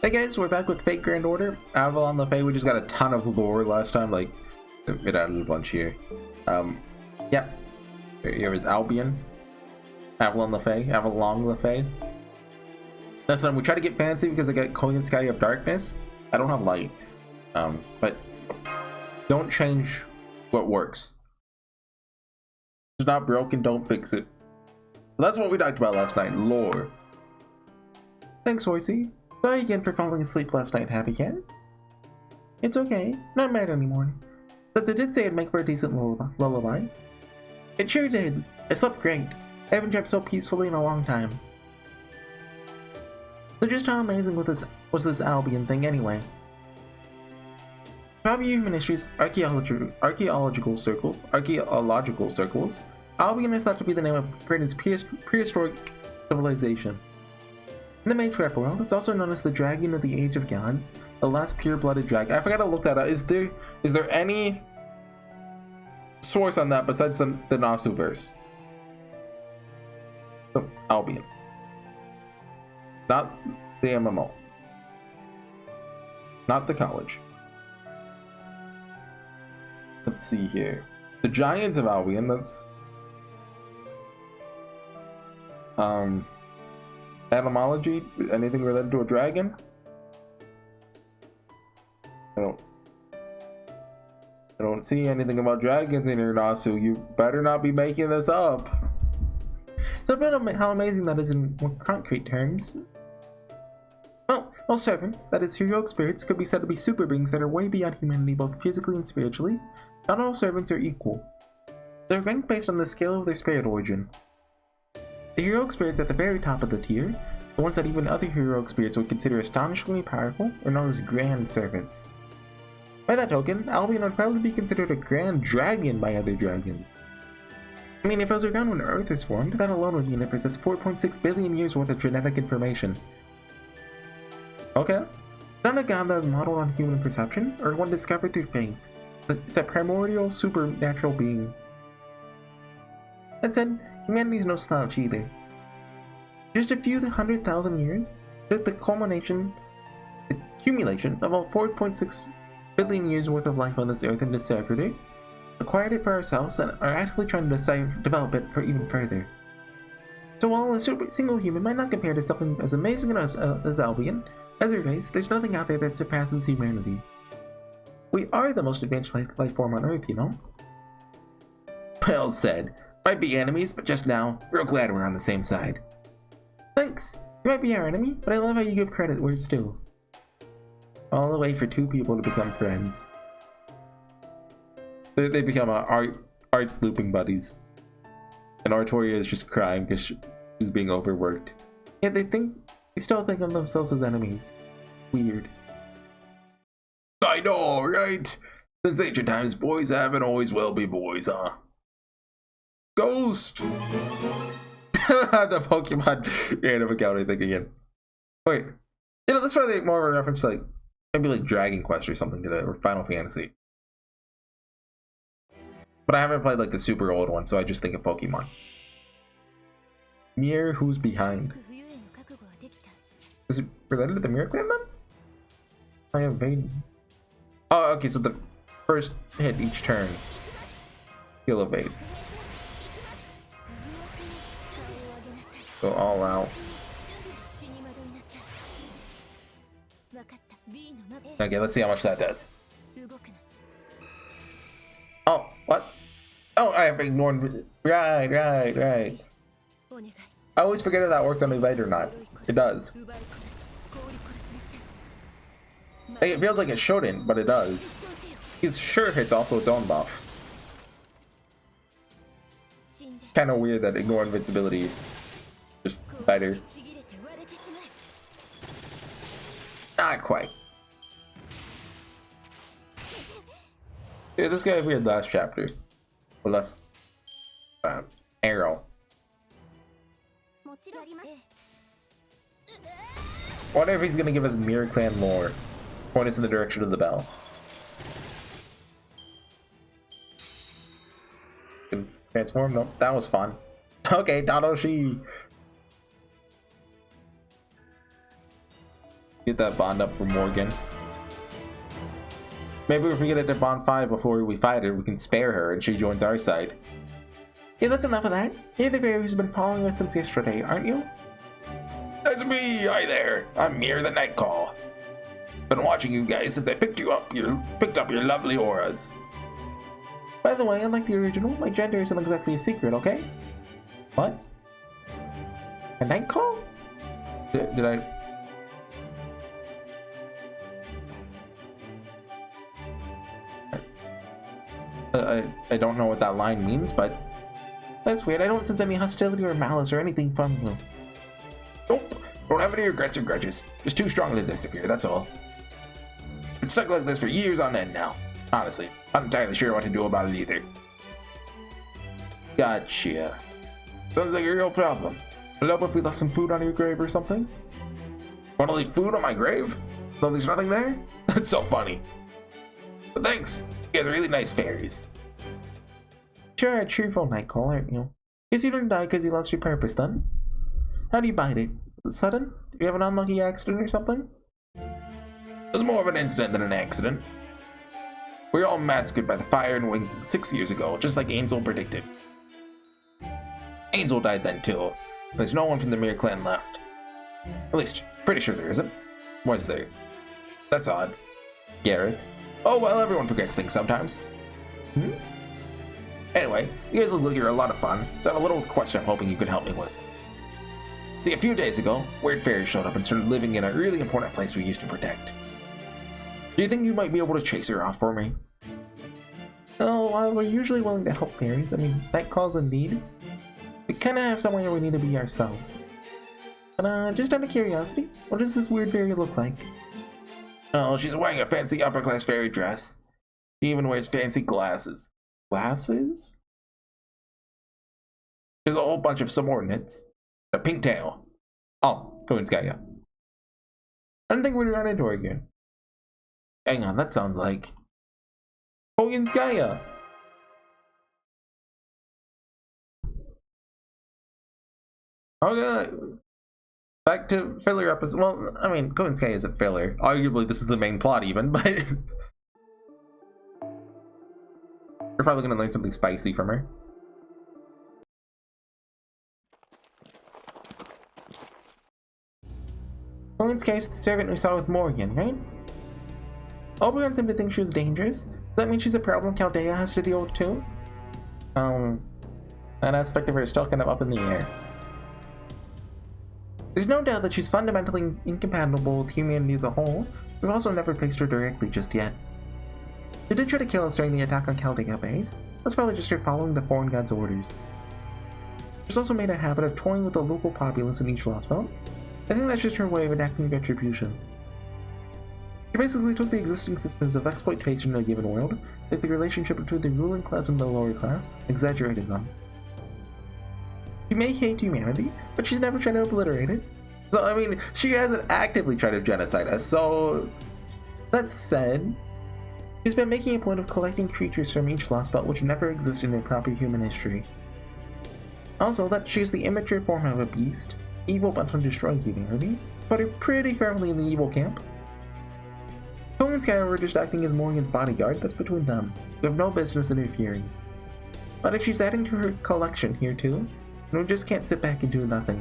Hey guys, we're back with Fate Grand Order, Avalon le Fae. We just got a ton of lore last time, like, it added a bunch here. Yeah. Here is Albion, Avalon le Fae. That's time we try to get fancy because I got Coin Sky of Darkness. I don't have light. But don't change what works. If it's not broken, don't fix it. So that's what we talked about last night, lore. Thanks, Horsey. Sorry again for falling asleep last night, Happy Cat. It's okay, not mad anymore. Since I did say it'd make for a decent lullaby. It sure did. I slept great. I haven't dreamt so peacefully in a long time. So just how amazing was this Albion thing anyway? Probably human history's archaeological circles, Albion is thought to be the name of Britain's prehistoric civilization. In the Matriarch world, it's also known as the Dragon of the Age of Gods, the last pure-blooded dragon. I forgot to look that up. Is there any source on that besides the Nasu verse? So, Albion. Not the MMO. Not the college. Let's see here. The Giants of Albion, that's... Etymology? Anything related to a dragon? I don't see anything about dragons in here, Nasu. You better not be making this up. So about how amazing that is in more concrete terms. Well, all servants, that is heroic spirits, could be said to be super beings that are way beyond humanity both physically and spiritually. Not all servants are equal. They're ranked based on the scale of their spirit origin. The heroic spirits at the very top of the tier, the ones that even other heroic spirits would consider astonishingly powerful, are known as grand servants. By that token, Albion would probably be considered a grand dragon by other dragons. I mean, if it was around when Earth was formed, that alone would mean it possessed 4.6 billion years worth of genetic information. Okay. Not a god that is modeled on human perception, or one discovered through faith. It's a primordial, supernatural being. That said, humanity is no slouch either. Just a few 100,000 years, just the accumulation of all 4.6 billion years worth of life on this earth and deciphered it, acquired it for ourselves, and are actively trying to develop it for even further. So while a single human might not compare to something as amazing as Albion, as a race, there's nothing out there that surpasses humanity. We are the most advanced life form on Earth, you know? Well said. Might be enemies, but just now, real glad we're on the same side. Thanks. You might be our enemy, but I love how you give credit where it's due. All the way for two people to become friends. They become arts looping buddies. And Artoria is just crying because she's being overworked. Yet they still think of themselves as enemies. Weird. I know, right? Since ancient times, boys have and always will be boys, huh? Ghost! The Pokemon random account, I think, again. Wait. You know, that's probably more of a reference to, like, maybe like Dragon Quest or something today, or Final Fantasy. But I haven't played, like, the super old one, so I just think of Pokemon. Mirror, who's behind? Is it related to the Mirror Clan, then? I evade. Oh, okay, so the first hit each turn, he'll evade. Go all out. Okay, let's see how much that does. Oh, what? Oh, I have ignored. Right. I always forget if that works on evade or not. It does. It feels like it shouldn't, but it does. His sure hits also its own buff. Kind of weird that ignore invincibility just better. Not quite. Yeah, this guy we had last chapter. Well, less arrow. Wonder if he's gonna give us Mirror Clan lore. Point us in the direction of the bell. Can transform? Nope, that was fun. Okay, Dadoshi. Get that bond up for Morgan. Maybe if we get it to bond 5 before we fight her, we can spare her and she joins our side. Yeah, that's enough of that. You're the fairy who's been following us since yesterday, aren't you? That's me! Hi there! I'm Mir the Nightcall. Been watching you guys since I picked up your lovely auras. By the way, unlike the original, my gender isn't exactly a secret, okay? What? A Nightcall? Did I... I don't know what that line means, but that's weird. I don't sense any hostility or malice or anything from you. Nope. Don't have any regrets or grudges. Just too strong to disappear, that's all. Been stuck like this for years on end now. Honestly, not entirely sure what to do about it either. Gotcha. Sounds like a real problem. Would it help if we left some food on your grave or something? Want to leave food on my grave? Though there's nothing there? That's so funny. But thanks. You guys are really nice fairies. Sure, a cheerful Nightcall, aren't you? Guess you didn't die because you lost your purpose then. How do you bite it? Was it sudden? Did you have an unlucky accident or something? It was more of an incident than an accident. We were all massacred by the fire and wind 6 years ago, just like Angel predicted. Angel died then too. There's no one from the Mir clan left. At least, pretty sure there isn't. Was there? That's odd. Gareth. Oh well, everyone forgets things sometimes. Anyway, you guys look like you're a lot of fun, so I have a little question I'm hoping you can help me with. See, a few days ago, weird fairies showed up and started living in a really important place we used to protect. Do you think you might be able to chase her off for me? Oh, well, we're usually willing to help fairies. I mean, Nightcalls indeed. We kinda have somewhere we need to be ourselves. But just out of curiosity, what does this weird fairy look like? Oh, she's wearing a fancy upper-class fairy dress. She even wears fancy glasses. Glasses? There's a whole bunch of subordinates. A pink tail. Oh, HorseyEatYou. I didn't think we'd run into her again. Hang on, that sounds like... HorseyEatYou! Okay. Back to filler episode. Well, I mean, HorseyEatYou is a filler. Arguably, this is the main plot even, but... We're probably gonna learn something spicy from her. HorseyEatYou is the servant we saw with Morgan, right? Albion seemed to think she was dangerous. Does that mean she's a problem Chaldea has to deal with too? That aspect of her is still kind of up in the air. There's no doubt that she's fundamentally incompatible with humanity as a whole. We've also never faced her directly just yet. She did try to kill us during the attack on Chaldea base. That's probably just her following the foreign god's orders. She's also made a habit of toying with the local populace in each lost belt. I think that's just her way of enacting retribution. She basically took the existing systems of exploitation in a given world, like the relationship between the ruling class and the lower class, exaggerated them. She may hate humanity, but she's never tried to obliterate it. So, I mean, she hasn't actively tried to genocide us, so... That said, she's been making a point of collecting creatures from each lost belt which never existed in proper human history. Also, that she's the immature form of a beast, evil bent on destroying humanity, but are pretty firmly in the evil camp. HorseyEatYou were just acting as Morgan's bodyguard, that's between them. We have no business interfering. But if she's adding to her collection here too, then we just can't sit back and do nothing.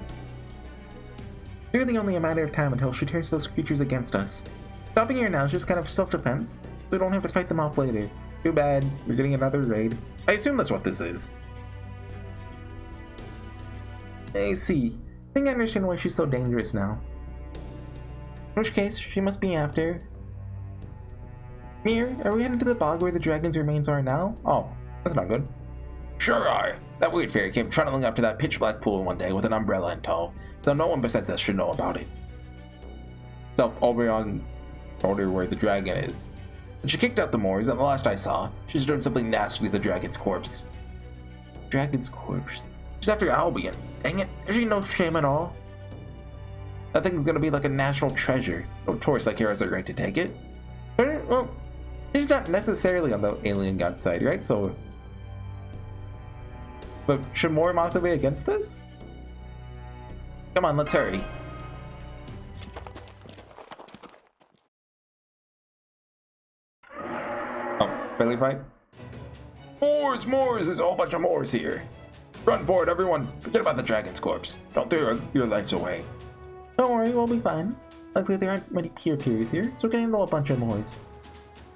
It's really only a matter of time until she turns those creatures against us. Stopping her now is just kind of self-defense, so we don't have to fight them off later. Too bad, we're getting another raid. I assume that's what this is. I see. I think I understand why she's so dangerous now. In which case, she must be after... Mir, are we headed to the bog where the dragon's remains are now? Oh, that's not good. Sure are. That weird fairy came trundling up to that pitch-black pool one day with an umbrella in tow, though no one besides us should know about it. So, Albion told her where the dragon is. And she kicked out the Moors, and the last I saw, she's doing something nasty to the dragon's corpse. Dragon's corpse? She's after Albion. Dang it, has she no shame at all? That thing's gonna be like a national treasure. No tourist like her has the right to take it. But, well, she's not necessarily on the alien god side, right? So... But should Morimosa be against this? Come on, let's hurry. Friendly fight? Moors! Moors! There's a whole bunch of Moors here. Run for it, everyone! Forget about the dragon's corpse. Don't throw your lives away. Don't worry, we'll be fine. Luckily, there aren't many peers here, so we can handle a bunch of Moors.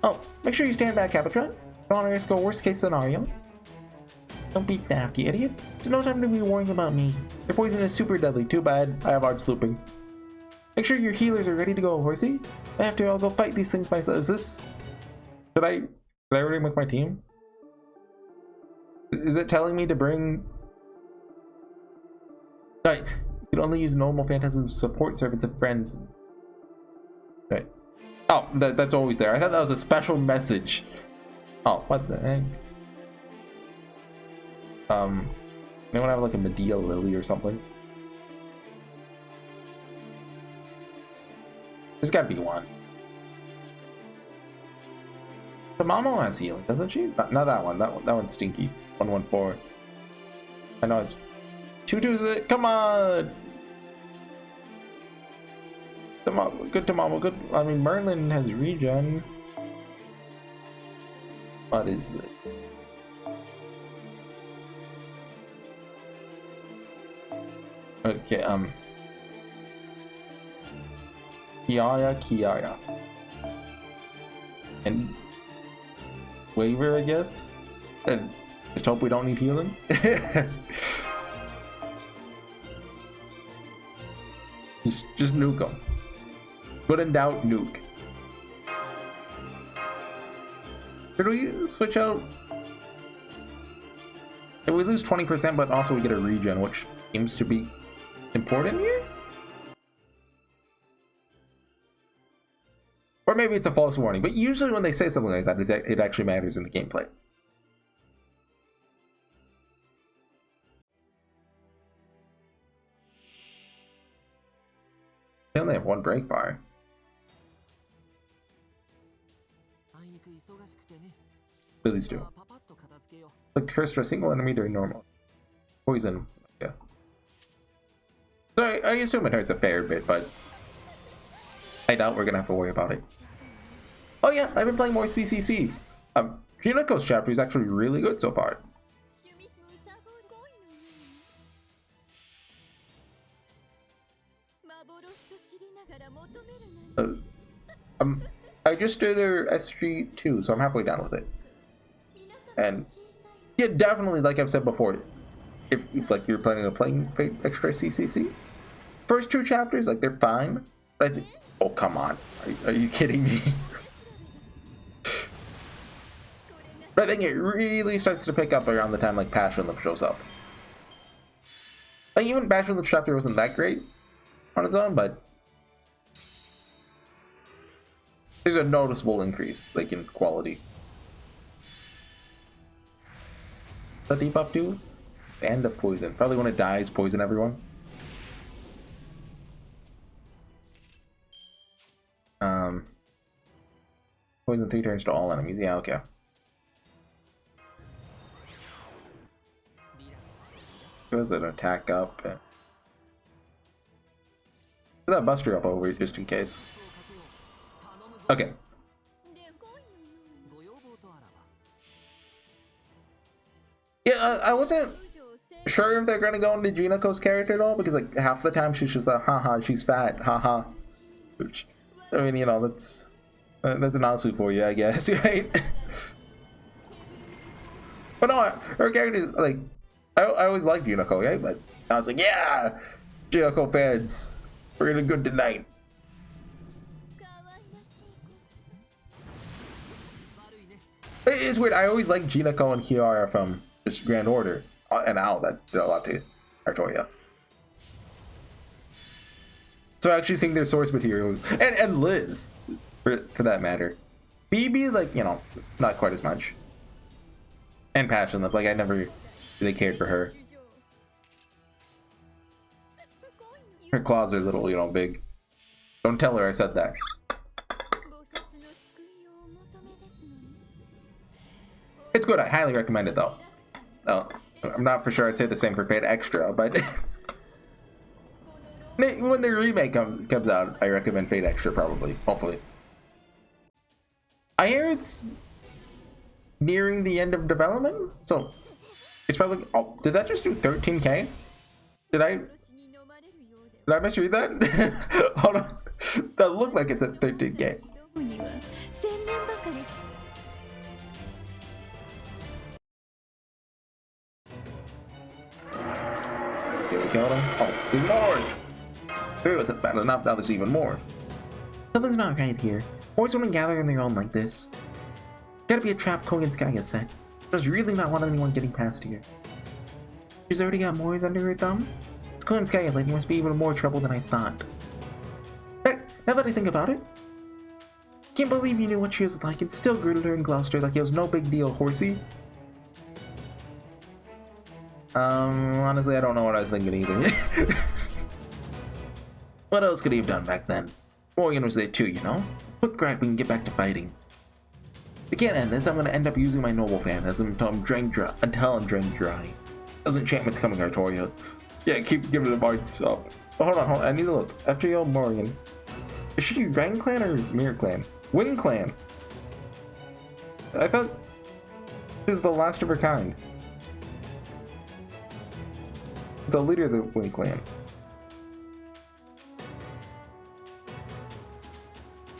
Oh, make sure you stand back, Capitron. Don't want to risk a worst case scenario. Don't be daft, you idiot. It's no time to be worrying about me. Your poison is super deadly. Too bad. I have hard slooping. Make sure your healers are ready to go, Horsey. After I'll go fight these things myself. Is this... Did I already make my team? Is it telling me to bring... Right. You can only use normal Phantasm support servants and friends. Right. Oh, that's always there. I thought that was a special message. Oh, what the heck? Anyone have like a Medea Lily or something? There's gotta be one. The Mamo has healing, doesn't she? Not that one. That one's stinky. 114. I know it's 2-2. Come on! Good to Mamo. Good. I mean, Merlin has regen. What is it? Okay, Kiaya. And Waver, I guess? And just hope we don't need healing. just nuke them. When in doubt, nuke. Should we switch out? If we lose 20%, but also we get a regen, which seems to be important here? Or maybe it's a false warning, but usually when they say something like that, it actually matters in the gameplay. They only have one break bar. Billies do. Like cursed for a single enemy during normal. Poison. Yeah. So I assume it hurts a fair bit, but I doubt we're gonna have to worry about it. Oh yeah, I've been playing more CCC. Juniko's chapter is actually really good so far. I just did her SG2, so I'm halfway down with it. And yeah, definitely, like I've said before, if like you're planning on playing extra CCC, first 2 chapters, like they're fine. But I think, oh come on, are you kidding me? But I think it really starts to pick up around the time like Passion Lip shows up. Like even Passion Lip's chapter wasn't that great on its own, but there's a noticeable increase, like in quality. What does that debuff do? Band of Poison. Probably when it dies, poison everyone. Poison 3 turns to all enemies. Yeah, okay. Does an attack up? Put that buster up over just in case. Okay. Yeah, I wasn't sure if they're gonna go into Juniko's character at all, because like half the time she's just like, haha, she's fat, haha. Which, I mean, you know, that's an Asu for you, I guess, right? But no, her character's like, I always liked Juniko, right? But I was like, yeah, Juniko fans, we're gonna good tonight. It's weird. I always liked Juniko and Kiara from just Grand Order, and Al that did a lot to Artoria. So actually seeing their source material, and Liz, for that matter. BB, like, you know, not quite as much. And Passion Lip, like I never really cared for her. Her claws are a little, you know, big. Don't tell her I said that. It's good. I highly recommend it, though. I'm not for sure I'd say the same for Fate Extra, but when the remake comes out, I recommend Fate Extra, probably. Hopefully. I hear it's nearing the end of development. So it's probably, oh, did that just do 13K? Did I misread that? Hold on. That looked like it's at 13K. Here we killed him. Oh, there's more! There wasn't bad enough, now there's even more. Something's not right here. Boys wouldn't gather on their own like this. Gotta be a trap Kogan's guy has set. Does really not want anyone getting past here. She's already got Mors under her thumb? This Kogan's guy lady must be even more trouble than I thought. Heck, now that I think about it, can't believe you knew what she was like and still greeted her in Gloucester like it was no big deal, Horsey. Honestly, I don't know what I was thinking either. What else could he have done back then? Morgan was there too, you know? Quick gripe, we can get back to fighting. We can't end this, I'm gonna end up using my noble phantasm until I'm drained dry. Those enchantments coming, Artoria. Yeah, keep giving the bites up. Oh, hold on, I need to look. FGL Morgan. Is she Rang Clan or Mirror Clan? Wing Clan. I thought she was the last of her kind. The leader of the Wing Clan.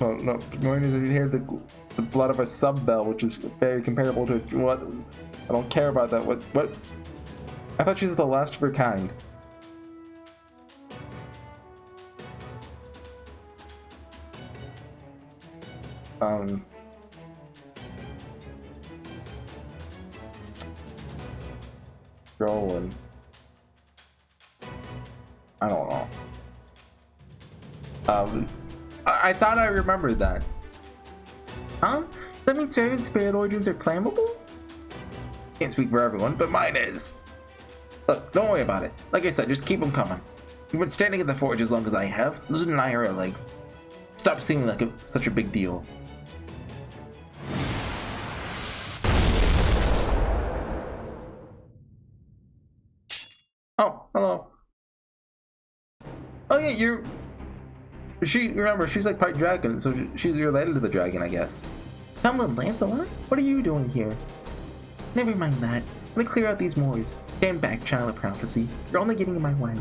Oh no, Morgan is here the blood of a sub-bell, which is very comparable to what? I don't care about that. What? I thought she was the last of her kind. Scrolling. I don't know. I thought I remembered that. Huh? That means certain spirit origins are claimable? Can't speak for everyone, but mine is. Look, don't worry about it. Like I said, just keep them coming. You've been standing at the forge as long as I have. Losing an eye or a leg. Stop seeming like such a big deal. Oh, hello. Oh yeah, remember, she's like part dragon, so she's related to the dragon, I guess. Come on, Lancelot? What are you doing here? Never mind that. I'm gonna clear out these moors. Stand back, child of prophecy. You're only getting in my way.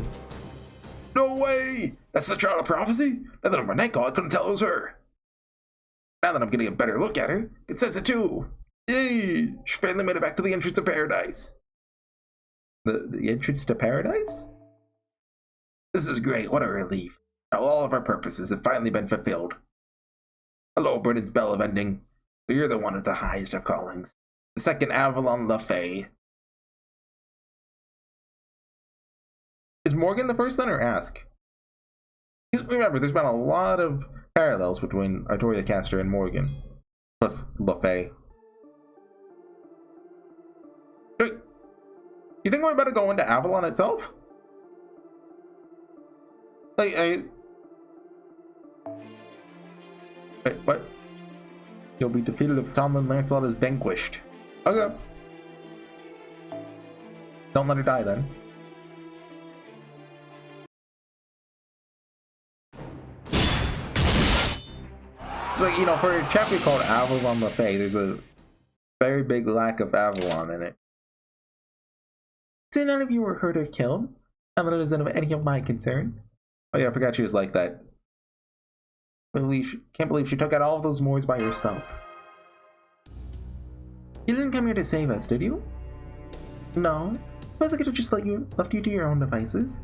No way! That's the child of prophecy? Now that I'm Reneko, I couldn't tell it was her. Now that I'm getting a better look at her, it says it too. Yay! She finally made it back to the entrance of paradise. The entrance to paradise? This is great, what a relief. Now all of our purposes have finally been fulfilled. Hello, Britain's bell of ending. So you're the one with the highest of callings. The second Avalon le Fae. Is Morgan the first then, or Ask? Remember, there's been a lot of parallels between Artoria Caster and Morgan. Plus le Fae. Wait, you think we're about to go into Avalon itself? Wait, what? You'll be defeated if Tomlin Lancelot is vanquished. Okay. Don't let her die then. It's like, you know, for a chapter called Avalon le Fae, there's a very big lack of Avalon in it. See, none of you were hurt or killed. Not that it isn't of any of my concern. Oh yeah, I forgot she was like that. Can't believe she took out all of those moors by herself. You didn't come here to save us, did you? No. I was gonna just left you to your own devices.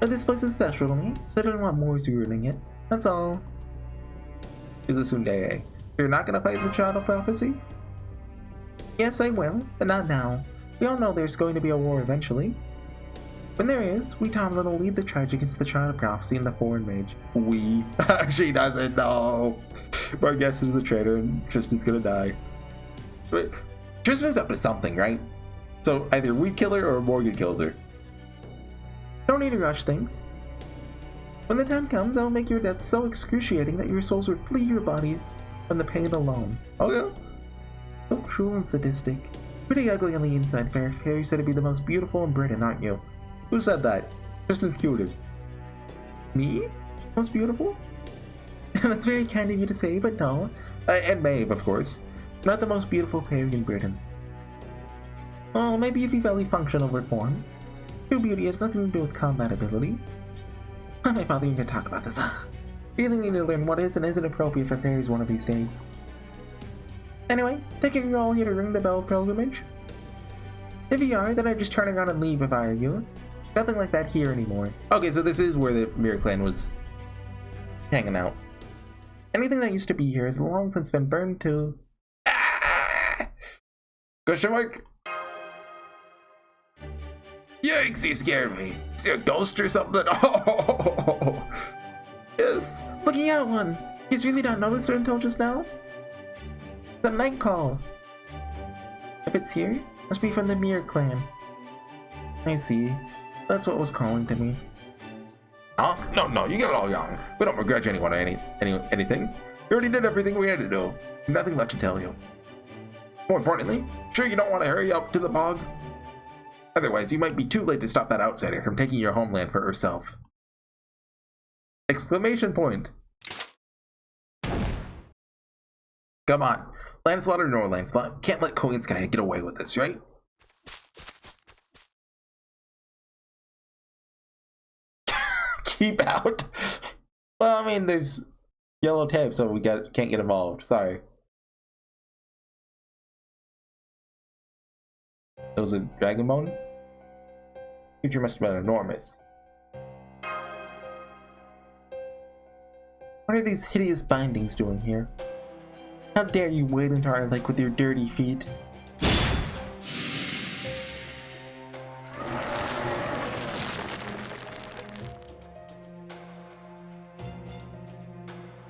But this place is special to me, so I didn't want moors ruining it. That's all. Here's a tsundere. You're not gonna fight the Child of Prophecy? Yes, I will, but not now. We all know there's going to be a war eventually. When there is, we Tomlin will lead the charge against the Child of Prophecy and the Foreign Mage. We? She doesn't know. My guess is the traitor and Tristan's gonna die. But Tristan's up to something, right? So either we kill her or Morgan kills her. Don't need to rush things. When the time comes, I'll make your death so excruciating that your souls will flee your bodies from the pain alone. Okay. So cruel and sadistic. Pretty ugly on the inside, Fair. You said to be the most beautiful in Britain, aren't you? Who said that? Tristan's cuted. Me? Most beautiful? That's very kind of you to say, but no. And Maeve, of course. not the most beautiful fairy in Britain. Oh, maybe if you value function over form. True beauty has nothing to do with combat ability. I might bother you to talk about this. Really need to learn what is and isn't appropriate for fairies one of these days. Anyway, take it you're all here to ring the bell of pilgrimage. If you are, then I'd just turn around and leave if I were you. Nothing like that here anymore. Okay, so this is where the Mirror Clan was hanging out. Anything that used to be here has long since been burned to... Ah! Question mark? Yikes, he scared me. See a ghost or something? Oh! Yes, looking at one. He's really not noticed it until just now? It's a night call. If it's here, must be from the Mirror Clan. I see. That's what was calling to me. Huh? No, you got it all wrong. We don't begrudge anyone anything. We already did everything we had to do. Nothing left to tell you. More importantly, sure you don't want to hurry up to the bog? Otherwise, you might be too late to stop that outsider from taking your homeland for herself. Exclamation point. Come on. Lancelot or no Lancelot, can't let Kolinskaya get away with this, right? Keep out. Well, I mean, there's yellow tape, so we can't get involved. Sorry. Those are dragon bones? Creature must have been enormous. What are these hideous bindings doing here? How dare you wade into our lake with your dirty feet?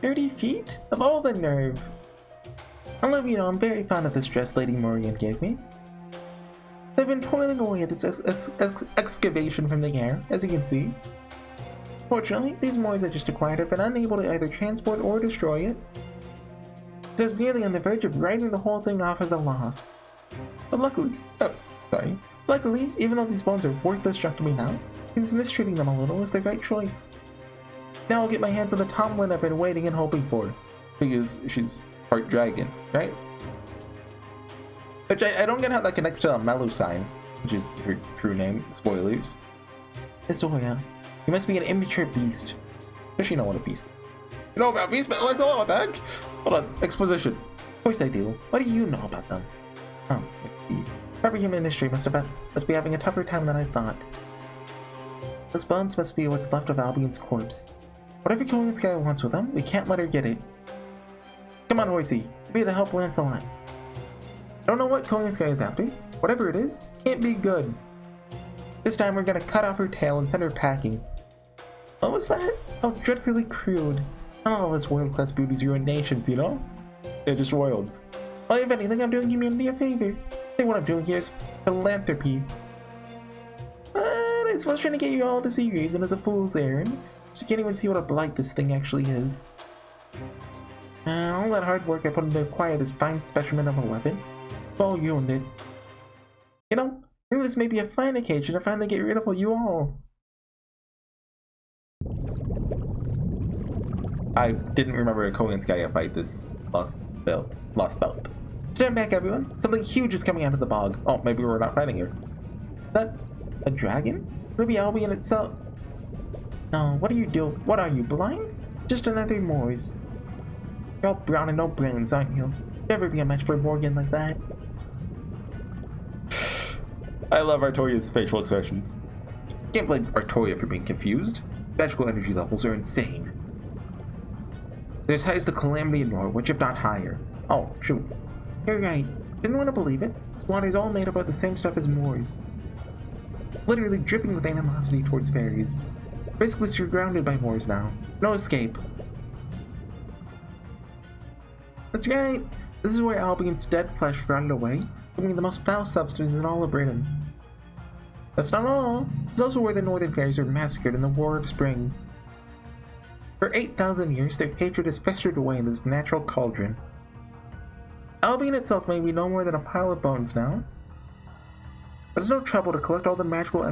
Dirty feet? Of all the nerve! I'll let you know I'm very fond of this dress Lady Morrigan gave me. They've been toiling away at this excavation from the air, as you can see. Fortunately, these moors I just acquired have been unable to either transport or destroy it. So I was nearly on the verge of writing the whole thing off as a loss. But luckily, even though these bones are worthless junk to me now, seems mistreating them a little is the right choice. Now I'll get my hands on the Tomlin I've been waiting and hoping for, because she's part dragon, right? Which I don't get how that connects to a Melusine, which is her true name. Spoilers. Isoria, you must be an immature beast. Does she know what a beast is? You know about beasts, but let's all what the heck? Hold on, exposition. Of course I do. What do you know about them? Oh, every human industry must be having a tougher time than I thought. Those bones must be what's left of Albion's corpse. Whatever Kolinskaya wants with them, we can't let her get it. Come on, Horsey. Be to help Lancelot. I don't know what Kolinskaya is after. Whatever it is, can't be good. This time we're gonna cut off her tail and send her packing. What was that? How dreadfully crude. Not all of us world-class beauties ruin nations, you know? They're just royals. Well, if anything, I'm doing humanity a favor. I think what I'm doing here is philanthropy. But I was trying to get you all to see reason as a fool's errand. So you can't even see what a blight this thing actually is. All that hard work I put in to acquire this fine specimen of a weapon, all ruined it. You know, I think this may be a fine occasion to finally get rid of you all. I didn't remember a Kolinskaya fight this lost belt. Stand back, everyone. Something huge is coming out of the bog. Oh, maybe we're not fighting here. Is that a dragon? Maybe Albion itself. No, what are you doing? What are you, blind? Just another Moors. You're all brown and no brains, aren't you? Never be a match for Morgan like that. I love Artoria's facial expressions. Can't blame Artoria for being confused. Magical energy levels are insane. They're as high as the Calamity in Norwich, if not higher. Oh, shoot. You're right. Didn't want to believe it. This water's all made up of the same stuff as Moors. Literally dripping with animosity towards fairies. Basically surrounded by Moors now. There's no escape. That's right. This is where Albion's dead flesh rotted away, becoming the most foul substance in all of Britain. That's not all. This is also where the northern fairies were massacred in the War of Spring. For 8,000 years, their hatred has festered away in this natural cauldron. Albion itself may be no more than a pile of bones now. But it's no trouble to collect all the magical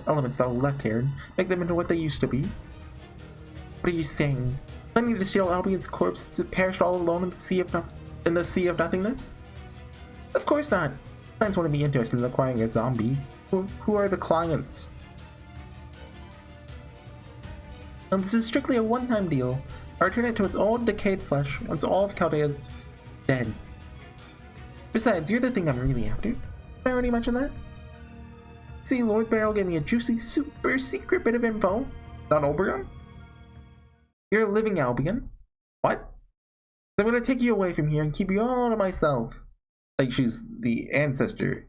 elements that were left here and make them into what they used to be. What are you saying? Planning to steal Albion's corpse since it perished all alone in the sea of nothingness? Of course not. Clients wouldn't be interested in acquiring a zombie. Who are the clients? And this is strictly a one-time deal. I return it to its old decayed flesh once all of Chaldea is dead. Besides, you're the thing I'm really after. Did I already mention that? See, Lord Barrel gave me a juicy, super secret bit of info. Not Albion? You're a living Albion. What? I'm gonna take you away from here and keep you all to myself. Like she's the ancestor.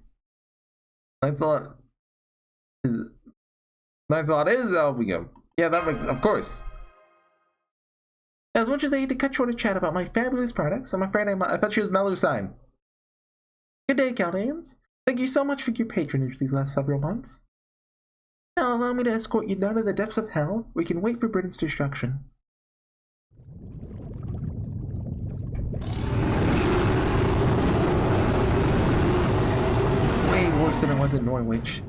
Lancelot is Albion. Yeah, that makes, of course. As much as I hate to cut short a chat about my fabulous products, I'm afraid I thought she was Melusine. Good day, Chaldeans. Thank you so much for your patronage these last several months. Now allow me to escort you down to the depths of hell, where you can wait for Britain's destruction. It's way worse than it was in Norwich.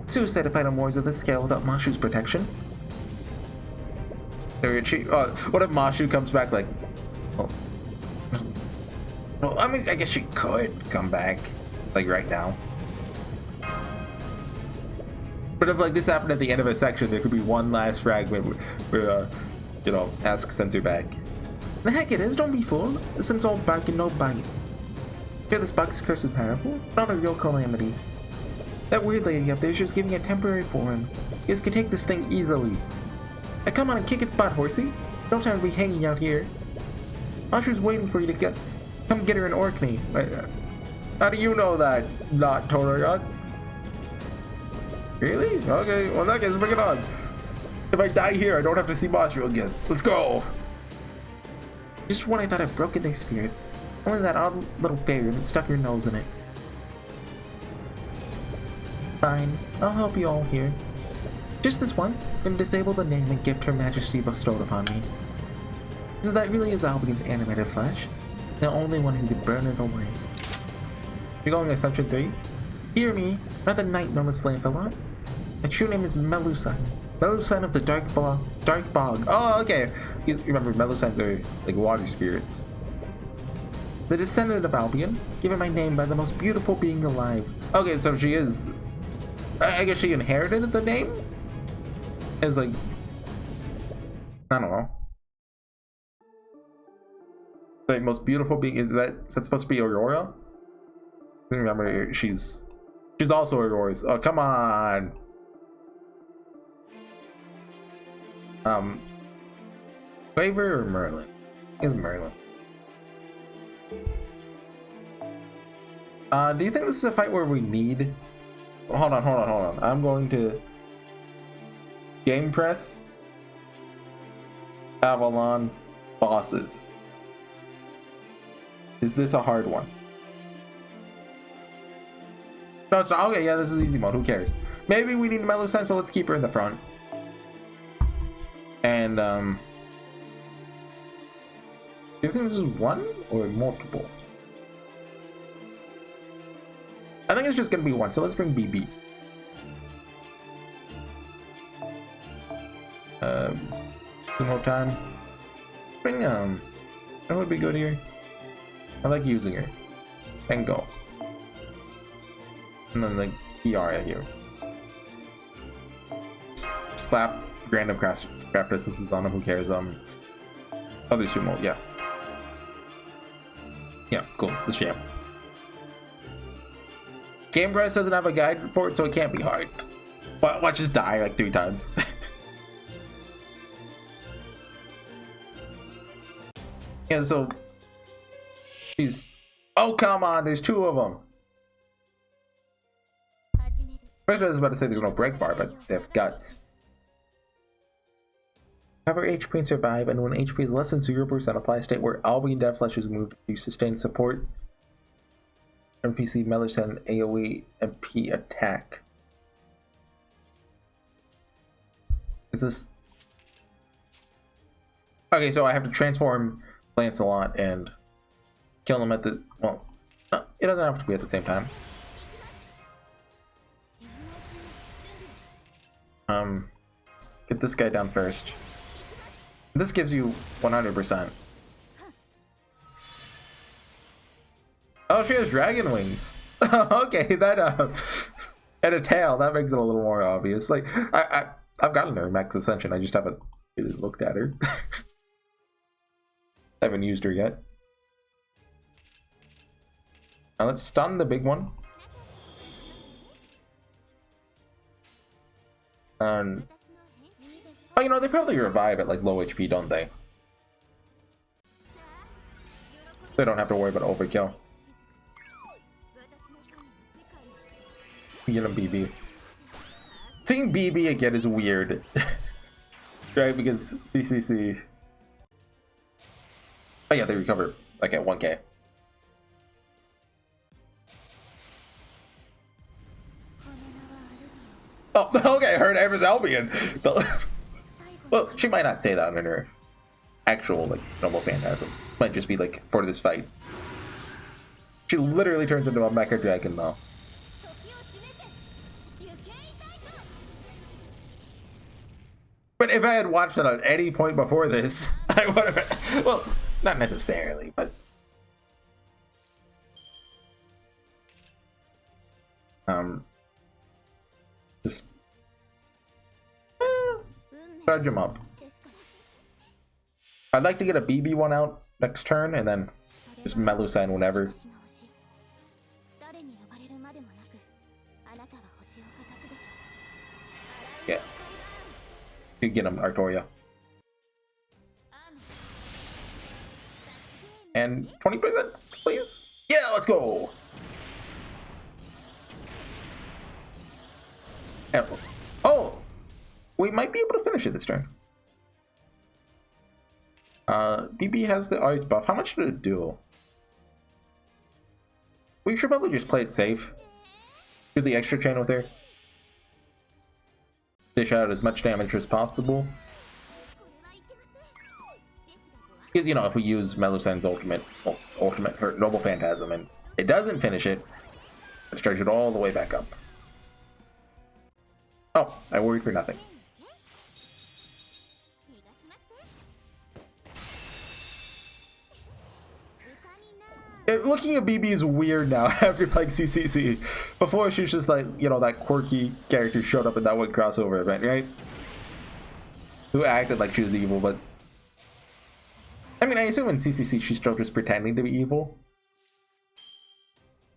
Suicide to fight on wars of this scale without Mashu's protection. What if Mashu comes back like, oh. Well, I mean, I guess she could come back, like right now. But if like this happened at the end of a section, there could be one last fragment where, you know, ask Sensor back. The heck it is, don't be fooled. This thing's all bark and no bite. Hear this box curse is powerful? It's not a real calamity. That weird lady up there is just giving a temporary form. You guys can take this thing easily. Now come on and kick its butt, Horsey. No time to be hanging out here. Mashu's waiting for you to come get her in Orkney. How do you know that, not Toragon? Really? Okay, well in that case, bring it on. If I die here, I don't have to see Mashu again. Let's go! Just when I thought I'd broken their spirits, only that odd little fairy that stuck her nose in it. Fine, I'll help you all here. Just this once, and disable the name and gift Her Majesty bestowed upon me. So that really is Albion's animated flesh, the only one who could burn it away. You're going Ascension 3? Hear me, another knight known as Lancelot. My true name is Melusine. Melusine of the Dark Bog. Oh, okay. You remember Melusines are like water spirits. The descendant of Albion, given my name by the most beautiful being alive. Okay, so she is... I guess she inherited the name? As like... I don't know. The most beautiful being, is that supposed to be Aurora? Remember, she's also Aurora's. Oh, come on! Waver or Merlin? I think it's Merlin. Do you think this is a fight where we need... Hold on. I'm going to game press Avalon bosses. Is this a hard one? No, it's not. Okay, yeah, this is easy mode. Who cares? Maybe we need Melusine, so let's keep her in the front. And, do you think this is one or multiple? I think it's just gonna be one, so let's bring BB. More time. Bring, that would be good here. I like using her. And go. And then the Kiara here. Slap random craft distances on him, who cares? Other sumo, yeah. Yeah, cool. Let's jam. Game Press doesn't have a guide report, so it can't be hard. Watch us die like 3 times. Yeah, so... Jeez. Oh, come on, there's 2 of them. First I was about to say there's no break bar, but they have guts. Recover HP and survive, and when HP is less than 0%, apply a state where Albion Dead Flesh is moved to sustain support. NPC Melusine AoE MP attack. Is this... Okay, so I have to transform Lancelot and kill him at the... Well, no, it doesn't have to be at the same time. Let's get this guy down first. This gives you 100%. Oh, she has dragon wings. Okay, that and a tail. That makes it a little more obvious. Like I've gotten her max ascension. I just haven't really looked at her. I haven't used her yet. Now let's stun the big one. And oh, you know, they probably revive at like low HP, don't they? They don't have to worry about overkill. Get him BB. Seeing BB again is weird. Right, because CCC. Oh yeah, they recover like at 1k. Oh, okay, her name is Albion. Well, she might not say that in her actual like normal phantasm. This might just be like for this fight. She literally turns into a mecha dragon though. But if I had watched it at any point before this, I would have. Well, not necessarily, but just charge him up. I'd like to get a BB one out next turn and then just Melusine whenever. Yeah. You get him, Artoria. And 20%, please? Yeah, let's go! And, oh! We might be able to finish it this turn. BB has the arts buff. How much did it do? We should probably just play it safe. Do the extra chain with her. Dish out as much damage as possible. Because, you know, if we use Melusine's her Noble Phantasm, and it doesn't finish it, let's charge it all the way back up. Oh, I worried for nothing. Looking at BB is weird now after like CCC. Before she's just like, you know, that quirky character showed up in that one crossover event, right? Who acted like she was evil, but I mean, I assume in CCC she's still just pretending to be evil.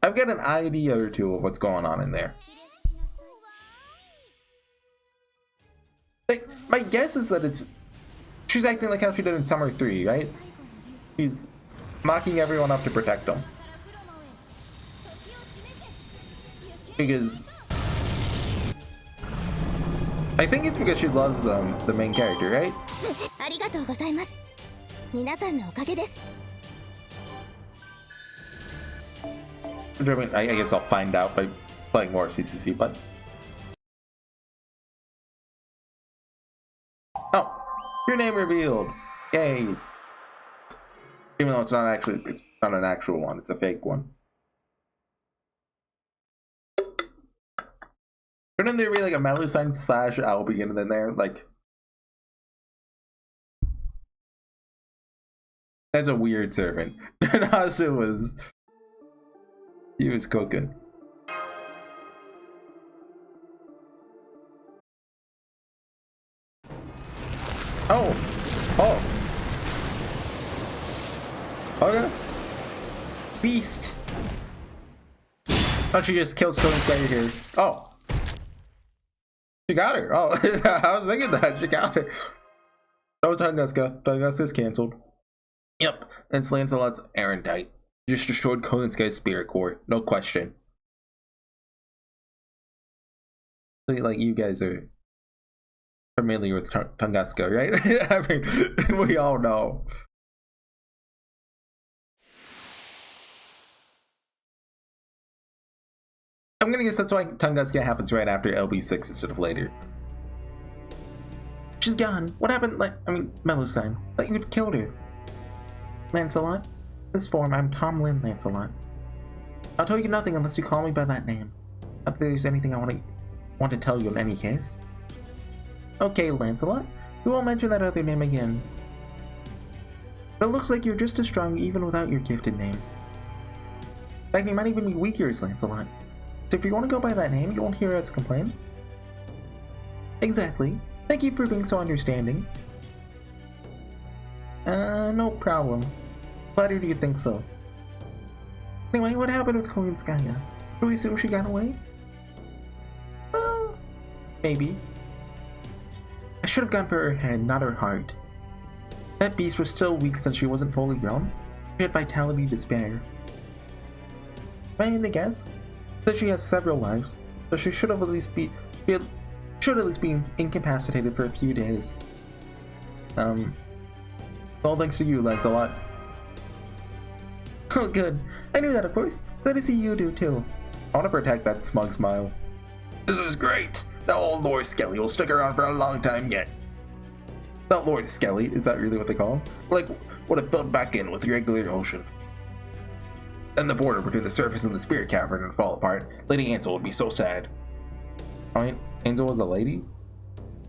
I've got an idea or two of what's going on in there. Like, my guess is that she's acting like how she did in Summer 3, right? She's mocking everyone up to protect them. Because I think it's because she loves the main character, right? I mean, I guess I'll find out by playing more CCC, but oh, your name revealed! Yay! Even though it's not an actual one, it's a fake one. Shouldn't there be like a Melusine / Albion in there? Like, that's a weird servant. Nasu he was cooking. Oh! Oh! Okay. Beast! Oh, she just kills Cody Slayer here. Oh! She got her! Oh, I was thinking that. She got her. No Tunguska. Tunguska's cancelled. Yep, it's Lancelot's Erentite. Just destroyed Kolinskai's spirit core. No question. Like, you guys are familiar with Tunguska, right? I mean, we all know. I'm gonna guess that's why Tunguska happens right after LB6 instead of later. She's gone. What happened? Like, I mean, Melusine. Thought you had killed her. Lancelot? This form, I'm Tom Lynn Lancelot. I'll tell you nothing unless you call me by that name. Not that there's anything I want to tell you in any case. Okay, Lancelot. We won't mention that other name again. But it looks like you're just as strong even without your gifted name. In fact, he might even be weaker as Lancelot. So if you want to go by that name, you won't hear us complain. Exactly. Thank you for being so understanding. No problem. Flattered you think so. Anyway, what happened with Queen Skaya? Do we assume she got away? Well, maybe. I should have gone for her head, not her heart. That beast was still weak since she wasn't fully grown. She had vitality to spare. If I had to guess, that she has several lives, so she should have at least been incapacitated for a few days. All thanks to you, Lancelot. Oh good, I knew that of course. Glad to see you do too. I want to protect that smug smile. This is great! Now old Lord Skelly will stick around for a long time yet. Not Lord Skelly, is that really what they call him? Like, would have filled back in with regular ocean. Then the border between the surface and the spirit cavern would fall apart. Lady Ansel would be so sad. Alright, Ansel was a lady?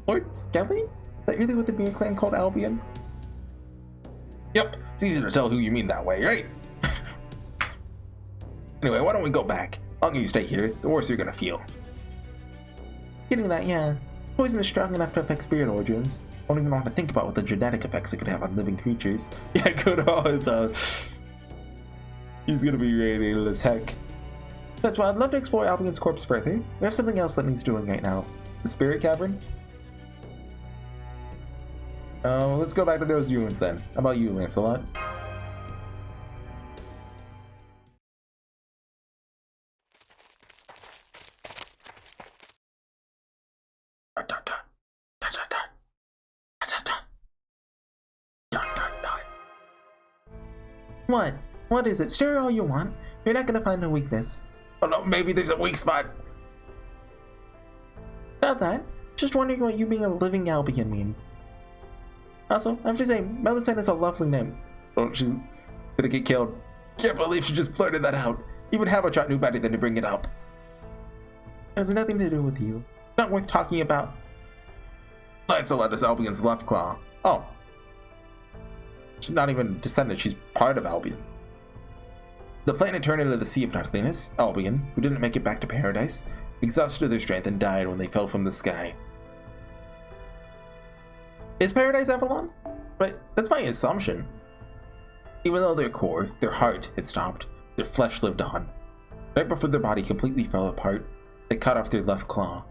Lord Skelly? Is that really what the beer clan called Albion? Yep, it's easy to tell who you mean that way, right? Anyway, why don't we go back? The longer you stay here, the worse you're gonna feel. Getting that, yeah. This poison is strong enough to affect spirit origins. I don't even want to think about what the genetic effects it could have on living creatures. Yeah, good is he's gonna be radiated as heck. That's why I'd love to explore Albion's corpse further. We have something else that needs doing right now. The spirit cavern? Let's go back to those ruins then. How about you, Lancelot? What? What is it? Stir all you want. You're not gonna find a weakness. Oh no, maybe there's a weak spot. Not that. Just wondering what you being a living Albion means. Also, I have to say, Melusine is a lovely name. Oh, she's gonna get killed. Can't believe she just blurted that out. Even Habertrot knew better than to bring it up. It has nothing to do with you. Not worth talking about. Lancelot is Albion's left claw. Oh. She's not even a descendant, she's part of Albion. The planet turned into the Sea of Nothingness. Albion, who didn't make it back to paradise, exhausted their strength and died when they fell from the sky. Is paradise Avalon? But that's my assumption. Even though their core, their heart, had stopped, their flesh lived on. Right before their body completely fell apart, they cut off their left claw.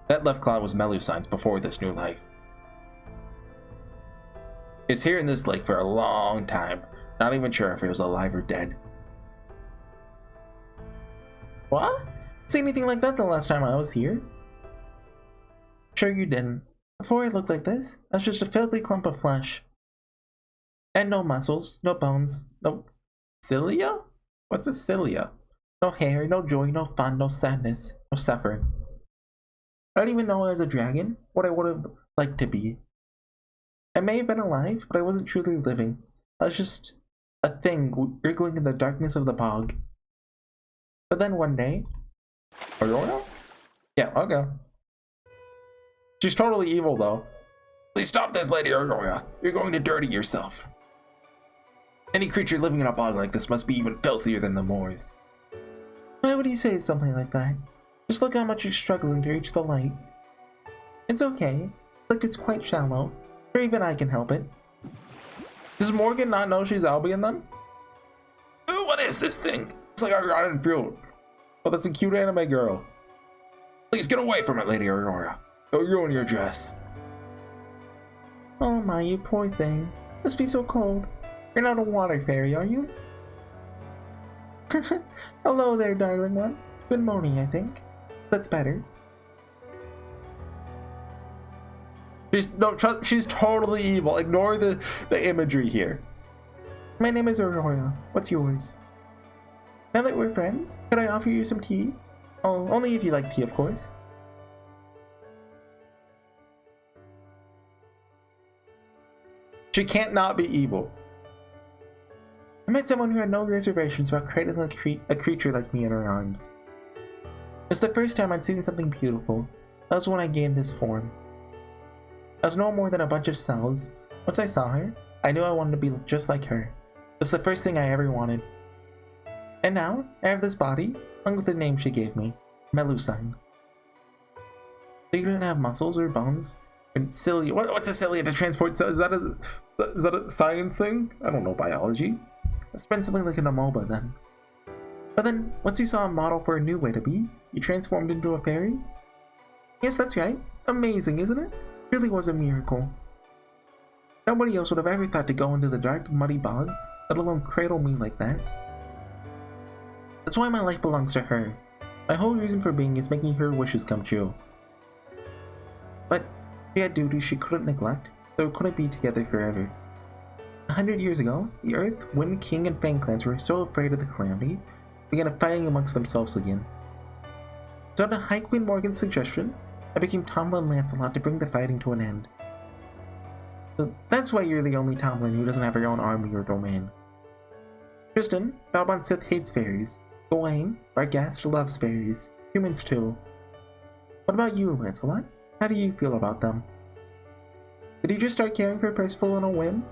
That left claw was Melusine's before this new life. It's here in this lake for a long time, not even sure if it was alive or dead. What? Say anything like that the last time I was here? Sure you didn't. Before I looked like this, I was just a filthy clump of flesh. And no muscles, no bones, no... cilia? What's a cilia? No hair, no joy, no fun, no sadness, no suffering. I didn't even know I was a dragon, what I would have liked to be. I may have been alive, but I wasn't truly living. I was just a thing wriggling in the darkness of the bog. But then one day... Aurora? Yeah, okay. She's totally evil, though. Please stop this, Lady Aurora. You're going to dirty yourself. Any creature living in a bog like this must be even filthier than the Moors. Why would you say something like that? Just look how much you're struggling to reach the light. It's okay. Look, it's quite shallow. Or even I can help it. Does Morgan not know she's Albion then? Ooh, what is this thing? It's like a rotten fruit. Oh, that's a cute anime girl. Please get away from it, Lady Aurora. Don't ruin your dress. Oh my, you poor thing. Must be so cold. You're not a water fairy, are you? Hello there, darling one. Good morning, I think. That's better. She's totally evil. Ignore the imagery here. My name is Aurora. What's yours? Now that we're friends, could I offer you some tea? Oh, only if you like tea, of course. She can't not be evil. I met someone who had no reservations about cradling a creature like me in her arms. It's the first time I'd seen something beautiful. That was when I gained this form. I was no more than a bunch of cells. Once I saw her, I knew I wanted to be just like her. It's the first thing I ever wanted. And now, I have this body, along with the name she gave me, Melusine. So you didn't have muscles or bones? And cilia. What's a cilia to transport? So is that a science thing? I don't know biology. Let's spend something like an amoeba then. But then, once you saw a model for a new way to be, you transformed into a fairy? Yes, that's right. Amazing, isn't it? Really was a miracle. Nobody else would have ever thought to go into the dark, muddy bog, let alone cradle me like that. That's why my life belongs to her. My whole reason for being is making her wishes come true. But she had duties she couldn't neglect, so we couldn't be together forever. 100 years ago, the Earth, Wind King, and Fang clans were so afraid of the calamity, began fighting amongst themselves again. So to High Queen Morgan's suggestion, I became Tomlin Lancelot to bring the fighting to an end. So that's why you're the only Tomlin who doesn't have her own army or domain. Tristan, Balbon Sith hates fairies. Gawain, our guest, loves fairies. Humans too. What about you, Lancelot? How do you feel about them? Did you just start caring for Percival on a whim?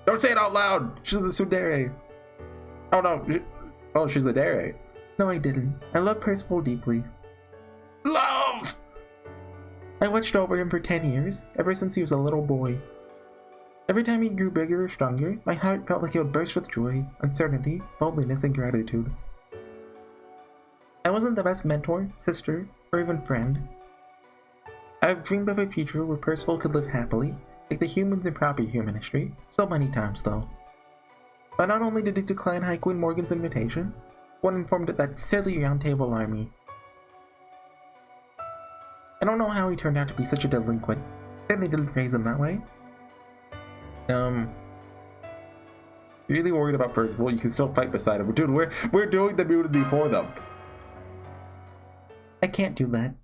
Don't say it out loud! She's a tsundere! Oh no, oh, she's a dere. No, I didn't. I love Percival deeply. Love! I watched over him for 10 years, ever since he was a little boy. Every time he grew bigger or stronger, my heart felt like it would burst with joy, uncertainty, loneliness, and gratitude. I wasn't the best mentor, sister, or even friend. I've dreamed of a future where Percival could live happily, like the humans in proper human history, so many times though. But not only did he decline High Queen Morgan's invitation, one informed of that silly Round Table army. I don't know how he turned out to be such a delinquent. Certainly didn't raise him that way. You're really worried about Percival, you can still fight beside him. Dude, we're doing the mutiny for them. I can't do that.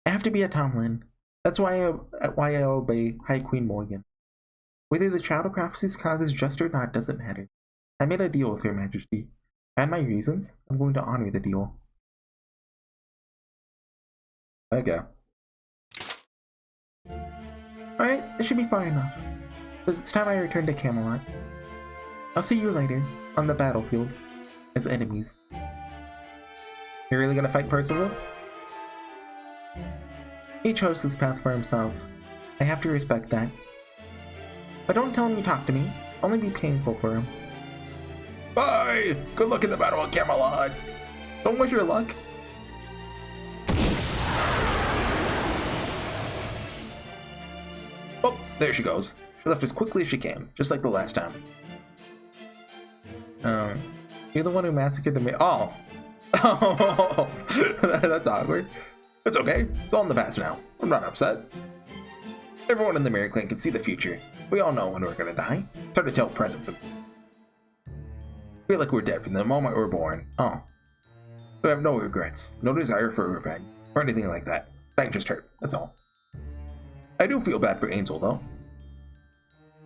I have to be a Tomlin. That's why I obey High Queen Morgan. Whether the Child of Prophecy's cause is just or not doesn't matter. I made a deal with Her Majesty. I had my reasons. I'm going to honor the deal. Okay. Alright, this should be far enough. It's time I return to Camelot. I'll see you later, on the battlefield, as enemies. You're really gonna fight Percival? He chose this path for himself. I have to respect that. But don't tell him you talk to me. Only be painful for him. Bye! Good luck in the battle of Camelot! Don't wish your luck. Oh, there she goes. She left as quickly as she came, just like the last time. You're the one who massacred the Oh! Oh! That's awkward. It's okay. It's all in the past now. I'm not upset. Everyone in the Mirror Clan can see the future. We all know when we're gonna die. It's hard to tell present from... feel like we're dead from the moment we're born. Oh. But I have no regrets. No desire for revenge. Or anything like that. I just hurt. That's all. I do feel bad for Angel, though.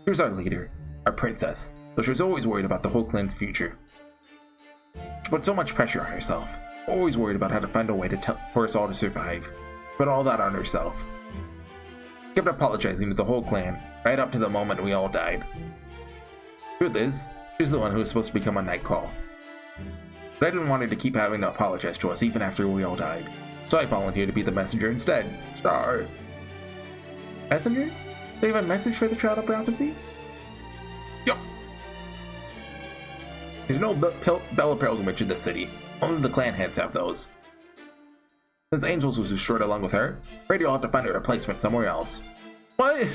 She was our leader. Our princess. So she was always worried about the whole clan's future. She put so much pressure on herself. Always worried about how to find a way for us all to survive. Put all that on herself. Kept apologizing to the whole clan, right up to the moment we all died. Truth is, she's the one who was supposed to become a Nightcall. But I didn't want her to keep having to apologize to us even after we all died. So I volunteered to be the messenger instead. Star. Messenger? They have a message for the Child of Prophecy? Yup. There's no Bella Pilgrimage in the city. Only the clan heads have those. Since Angels was destroyed along with her, afraid you'll have to find a replacement somewhere else. What?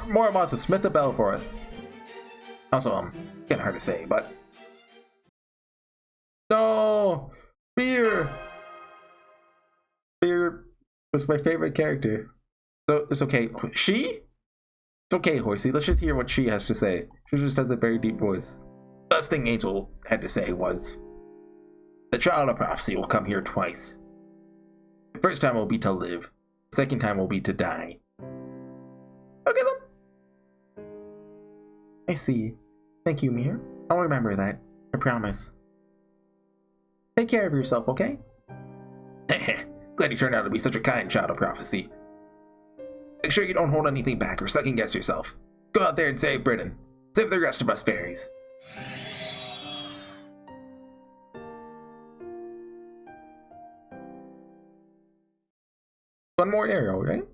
More wants to smith the bell for us. Also, kinda hard to say, but... No! Beer! Beer was my favorite character. So, it's okay. She? It's okay, Horsey. Let's just hear what she has to say. She just has a very deep voice. The best thing Angel had to say was... The Child of Prophecy will come here twice. The first time will be to live. The second time will be to die. Okay then. I see. Thank you, Mir. I'll remember that. I promise. Take care of yourself, okay? Glad you turned out to be such a kind Child of Prophecy. Make sure you don't hold anything back or second guess yourself. Go out there and save Britain. Save the rest of us fairies. One more arrow, right?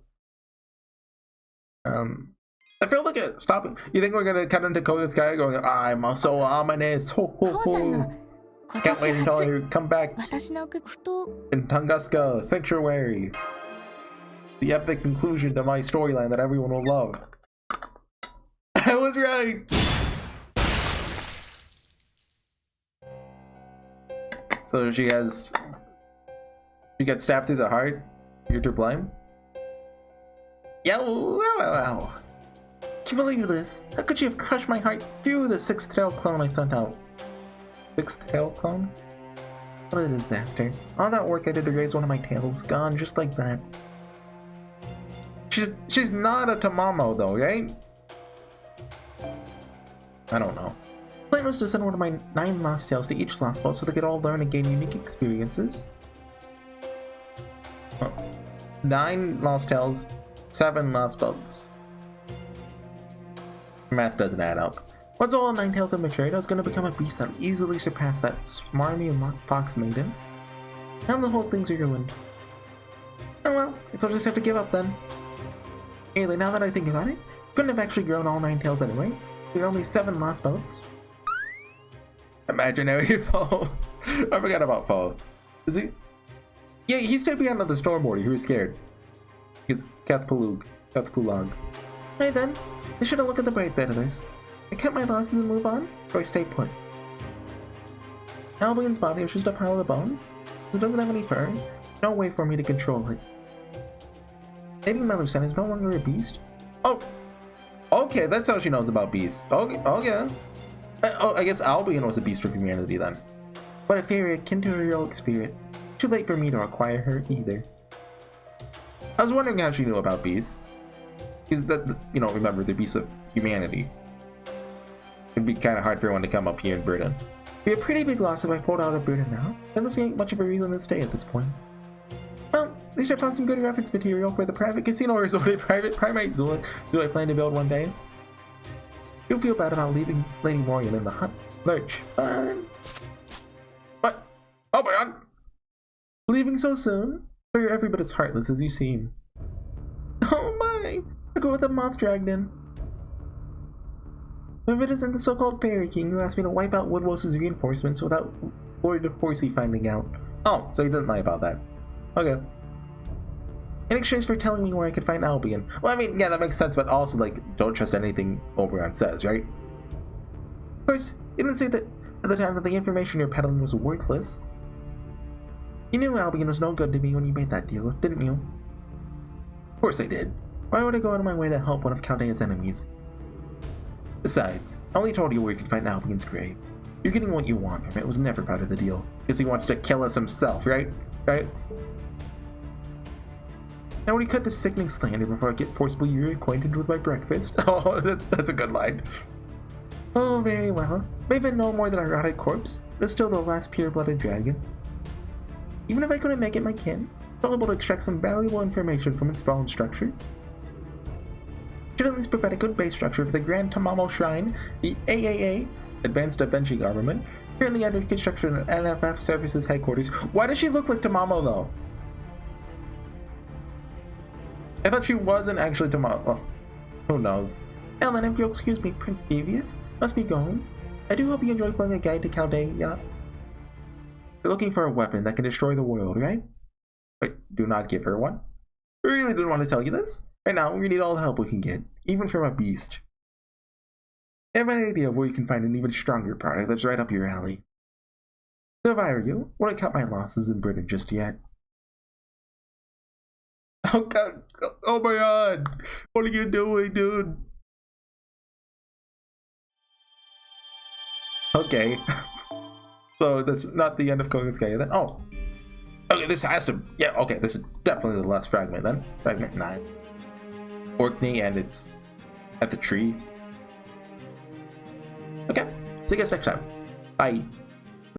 I feel like it. Stop it. You think we're gonna cut into Kogatsuki going, I'm so ominous. Ho ho ho. Can't wait until I come back in Tunguska Sanctuary. The epic conclusion to my storyline that everyone will love. I was right! So she gets stabbed through the heart. You're to blame? Wow. Can you believe this? How could you have crushed my heart through the 6th tail clone I sent out? 6th tail clone? What a disaster. All that work I did to raise one of my tails, gone just like that. She's not a Tamamo though, right? I don't know. The plan was to send one of my 9 lost tails to each lost belt so they could all learn and gain unique experiences. Oh. 9 lost tails, 7 lost belts. Math doesn't add up. Once all 9 tails had matured, I was going to become a beast that would easily surpass that smarmy and locked fox maiden. Now the whole thing's ruined. Oh well, guess I'll just have to give up then. Anyway, now that I think about it, couldn't have actually grown all 9 tails anyway. There are only 7 lost belts. Imaginary foe. I forgot about foe. Is he? Yeah, he's stepping out of the storm warrior. He was scared. He's Kathpulug. Hey then, I should have looked at the bright side of this. I cut my losses and move on, or I stay put. Albion's body is just a pile of bones. It doesn't have any fur. No way for me to control it. Lady Melusen is no longer a beast. Oh, okay, that's how she knows about beasts. Okay. I guess Albion was a beast for humanity then. But a fairy akin to her heroic spirit. Too late for me to acquire her either. I was wondering how she knew about beasts. Because that, you know, remember, the beasts of humanity. It'd be kind of hard for everyone to come up here in Britain. It'd be a pretty big loss if I pulled out of Britain now. I don't see much of a reason to stay at this point. Well, at least I found some good reference material for the private casino resort and private primate zoo I plan to build one day. You'll feel bad about leaving Lady Morgan in the hot lurch. What? Oh my god! Leaving so soon? Or you're every bit as heartless as you seem. Oh my! I go with the moth dragged in. If it isn't the so-called Fairy King who asked me to wipe out Woodwos's reinforcements without Lord Horsey finding out. Oh, so he didn't lie about that. Okay. In exchange for telling me where I could find Albion. Well, I mean, yeah, that makes sense, but also, like, don't trust anything Oberon says, right? Of course, you didn't say that at the time that the information you're peddling was worthless. You knew Albion was no good to me when you made that deal, didn't you? Of course I did. Why would I go out of my way to help one of Chaldea's enemies? Besides, I only told you where you could find Albion's grave. You're getting what you want from it. It was never part of the deal. Because he wants to kill us himself, right? Right? Now would he cut this sickening slander before I get forcibly reacquainted with my breakfast? Oh, that's a good line. Oh, very well. Maybe no more than a rotted corpse, but still the last pure-blooded dragon. Even if I couldn't make it my kin, I'm able to extract some valuable information from its bone structure. Should at least provide a good base structure for the Grand Tamamo Shrine, the AAA, Advanced Avenging Armament, currently under construction at NFF Services Headquarters. Why does she look like Tamamo though? I thought she wasn't actually Tamamo. Well, who knows? Ellen, if you'll excuse me, Prince Devious, must be going. I do hope you enjoy playing a guide to Chaldea. You're looking for a weapon that can destroy the world, right? Wait, do not give her one. I really didn't want to tell you this. Right now, we need all the help we can get, even from a beast. I have an idea of where you can find an even stronger product that's right up your alley. So if I were you, I wouldn't cut my losses in Britain just yet. Oh god, oh my god, what are you doing, dude? Okay, so that's not the end of Kogatsuki then. Oh, okay, this has to, yeah, okay, this is definitely the last fragment then. Fragment 9. Orkney, and it's at the tree. Okay, see you guys next time. Bye.